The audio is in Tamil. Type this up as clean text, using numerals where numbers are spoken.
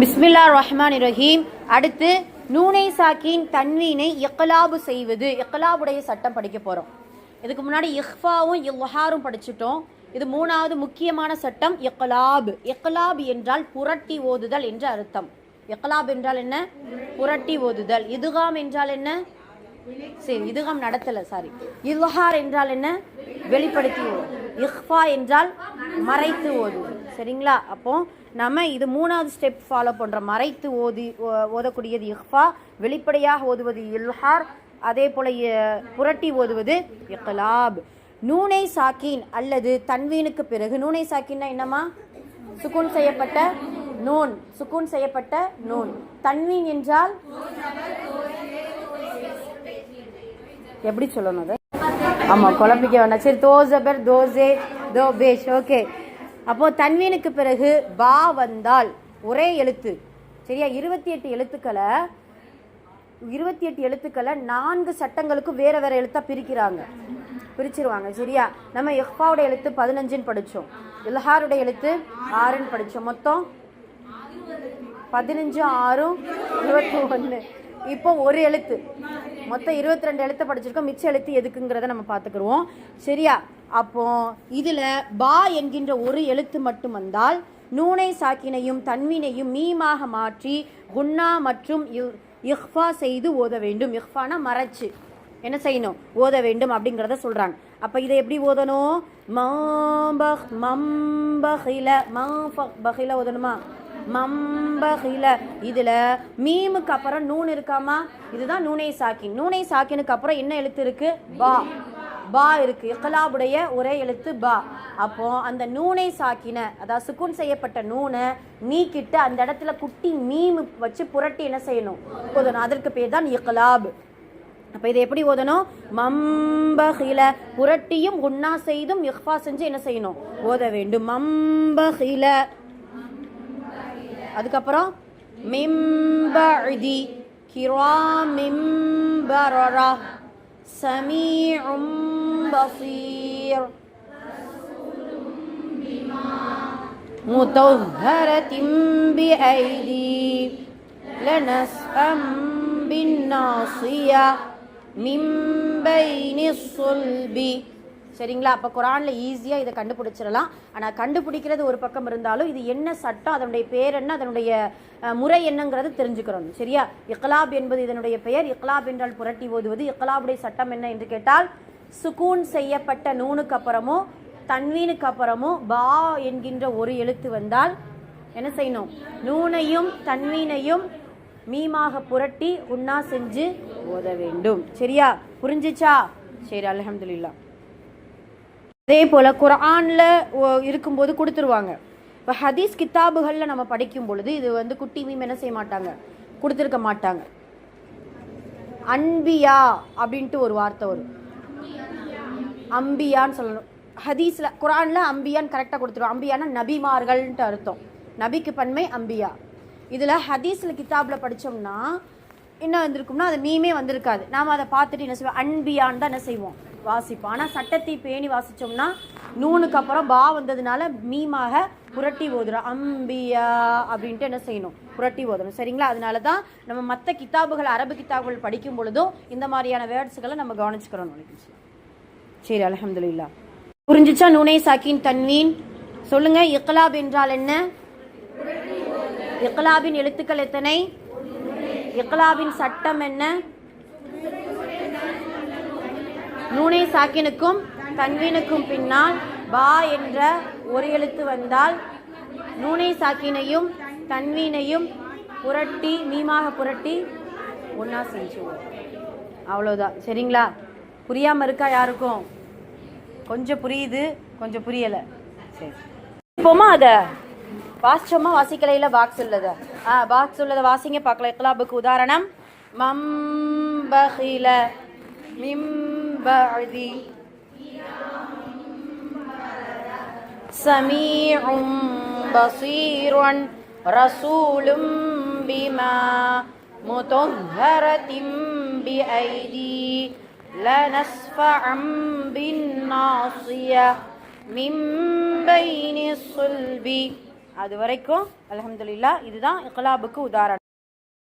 பிஸ்மில்லாஹ் ரஹ்மான் ரஹீம். அடுத்து நூனை சாக்கின் தன்வீனை இக்லாபு செய்வது, இக்லாபுடைய சட்டம் படிக்க போகிறோம். இதுக்கு முன்னாடி இஹ்ஃபாவும் இல்ஹாரும் படிச்சுட்டோம். இது மூணாவது முக்கியமான சட்டம் இக்லாப். இக்லாப் என்றால் புரட்டி ஓதுதல் என்று அர்த்தம். இக்லாப் என்றால் என்ன? புரட்டி ஓதுதல். இதுகாம் என்றால் என்ன? சரி, இதுகாம் நடத்தலை, சாரி. இல்ஹார் என்றால் என்ன? வெளிப்படுத்தி ஓது. இஹ்ஃபா என்றால் மறைத்து ஓதுவது. சரிங்களா? அப்போ நம்ம இது மூணாவது ஸ்டெப் ஃபாலோ பண்ணுறோம். மறைத்து ஓதக்கூடியது இஹ்ஃபா, வெளிப்படையாக ஓதுவது இல்ஹார், அதே போல் புரட்டி ஓதுவது இக்லாப். நூனை சாக்கின் அல்லது தன்வீனுக்கு பிறகு, நூனை சாக்கின்னா என்னம்மா? சுக்கூன் செய்யப்பட்ட நூன், சுக்கூன் செய்யப்பட்ட நூன். தன்வீன் என்றால் எப்படி சொல்லணும் அதை? ஆமாம், குழப்பிக்க வேண்டாம். சரி, தோசபர், தோசே, தோ பேஷ். ஓகே. அப்போது தன்வீனுக்கு பிறகு பா வந்தால் ஒரே எழுத்து, சரியா? 28 எழுத்துக்களை 4 சட்டங்களுக்கு வேறு வேறு எழுத்தாக பிரிச்சிருவாங்க, சரியா? நம்ம இஹ்ஃபாவோட எழுத்து 15ன்னு படித்தோம், இல்ஹாருடைய எழுத்து 6ன்னு படித்தோம். மொத்தம் 15 6 21. இப்போ ஒரு எழுத்து, மொத்தம் 22 எழுத்து படிச்சிருக்கோம். மிச்ச எழுத்து எதுக்குங்கிறத நம்ம பார்த்துக்குருவோம், சரியா? அப்போ இதில் பா என்கின்ற ஒரு எழுத்து மட்டும் வந்தால் நூனை சாக்கினையும் தன்வீனையும் மீமாக மாற்றி குன்னா மற்றும் இஹ்ஃபா செய்து ஓத வேண்டும். இஹ்ஃபானா மறைச்சு என்ன செய்யணும்? ஓத வேண்டும் அப்படிங்கிறத சொல்கிறாங்க. அப்போ இதை எப்படி ஓதணும்? மம்பகில ஓதணுமா? மம்பகில. இதில் மீமுக்கு அப்புறம் நூன் இருக்காமா? இதுதான் நூனை சாக்கின். நூனை சாக்கினுக்கு அப்புறம் என்ன எழுத்து இருக்கு? பா இருக்கு. இக்லாபுடைய ஒரே எழுத்து பா. அப்போ அந்த நூனை சாக்கின, அதாவது சுக்குன் செய்யப்பட்ட நூனை நீக்கிட்டு அந்த இடத்துல குட்டி மீமு வச்சு புரட்டி என்ன செய்யணும்? ஓதணும். அதற்கு பேர் தான் இக்லாப். அப்போ இதை எப்படி ஓதணும்? மம்பகில, புரட்டியும் குன்னா செய்தும் இஹ்ஃபா செஞ்சு என்ன செய்யணும்? ஓத வேண்டும். மம்பகில. அதுக்கப்புறம் மிம்பஇதி கிராமிம் பரரா சமீஉம் பஸீர் முத்தஹ்ஹரத்தின் பிஐதி லனஸ்அம் பின்னாசியா மின் பைனிஸ் சுல்பி. சரிங்களா? அப்போ குரானில் ஈஸியாக இதை கண்டுபிடிச்சிடலாம். ஆனால் கண்டுபிடிக்கிறது ஒரு பக்கம் இருந்தாலும் இது என்ன சட்டம், அதனுடைய பேர் என்ன, அதனுடைய முறை என்னங்கிறது தெரிஞ்சுக்கிறோம், சரியா? இக்லாப் என்பது இதனுடைய பெயர். இக்லாப் என்றால் புரட்டி ஓதுவது. இக்லாபுடைய சட்டம் என்ன என்று கேட்டால், சுக்கூன் செய்யப்பட்ட நூனுக்கு அப்புறமோ தன்வீனுக்கு அப்புறமோ பா என்கின்ற ஒரு எழுத்து வந்தால் என்ன செய்யணும்? நூனையும் தன்வீனையும் மீமாக புரட்டி உன்னா செஞ்சு ஓத வேண்டும், சரியா? புரிஞ்சிச்சா? சரி, அல்ஹம்துலில்லாஹ். அதே போல் குர்ஆனில் இருக்கும்போது கொடுத்துருவாங்க. இப்போ ஹதீஸ் கித்தாபுகளில் நம்ம படிக்கும் பொழுது இது குட்டி மீம் என்ன செய்ய மாட்டாங்க? கொடுத்துருக்க மாட்டாங்க. அன்பியா அப்படின்ட்டு ஒரு வார்த்தை வரும். அம்பியான்னு சொல்லணும். ஹதீஸில் குர்ஆனில் அம்பியான்னு கரெக்டாக கொடுத்துருவோம். அம்பியானா நபிமார்கள்ன்ட்டு அர்த்தம். நபிக்கு பன்மை அம்பியா. இதில் ஹதீஸில் கித்தாபில் படித்தோம்னா என்ன வந்திருக்கும்னா அது மீமே வந்திருக்காது. நாம் அதை பார்த்துட்டு என்ன செய்வோம்? அன்பியான்னு தான் என்ன செய்வோம்? வாசிப்போம். ஆனால் சட்டத்தை பேணி வாசித்தோம்னா நூனுக்கு அப்புறம் பா வந்ததுனால மீமாக புரட்டி ஓதுறோம். அம்பியா அப்படின்ட்டு என்ன செய்யணும்? புரட்டி ஓதணும், சரிங்களா? அதனால தான் நம்ம மற்ற கித்தாபுகள், அரபு கித்தாபுகள் படிக்கும் பொழுதும் இந்த மாதிரியான வேர்ட்ஸுகளை நம்ம கவனிச்சுக்கிறோம். சரி, அல்ஹம்துலில்லாஹ். புரிஞ்சிச்சா? நூனை சாக்கின் தன்வீன் சொல்லுங்க. இக்லாப் என்றால் என்ன? இக்லாபின் எழுத்துக்கள் எத்தனை? இக்லாபின் சட்டம் என்ன? நூனை சாக்கினுக்கும் தன்வீனுக்கும் பின்னால் பா என்ற ஒரு எழுத்து வந்தால் நூனை சாக்கினையும் தன்வீனையும் புரட்டி மீமாக புரட்டி ஒன்றா செஞ்சுவோம். அவ்வளோதான், சரிங்களா? புரியாமல் இருக்கா யாருக்கும்? கொஞ்சம் புரியுது, கொஞ்சம் புரியலை. சரி, இப்போமா அதை வாசிச்சோமா? வாசிக்கலையில் பாக்ஸ் உள்ளது. பாக்ஸ் உள்ளதை வாசிங்க பார்க்கலாம். இக்லாபுக்கு உதாரணம் மம்பகில மிம்பஅதி சமீஉம் பஸீருன் ரசூலும் பிமா முத்தஹ்ஹரத்தின் பிஐதி லனஸ்ஃபஅம் பின்னாசியா மின் பைனிஸ் சுல்பி அது வரைக்கும் அல்ஹம்துலில்லாஹ் இதுதான் இக்லாபுக்கு உதாரணம்.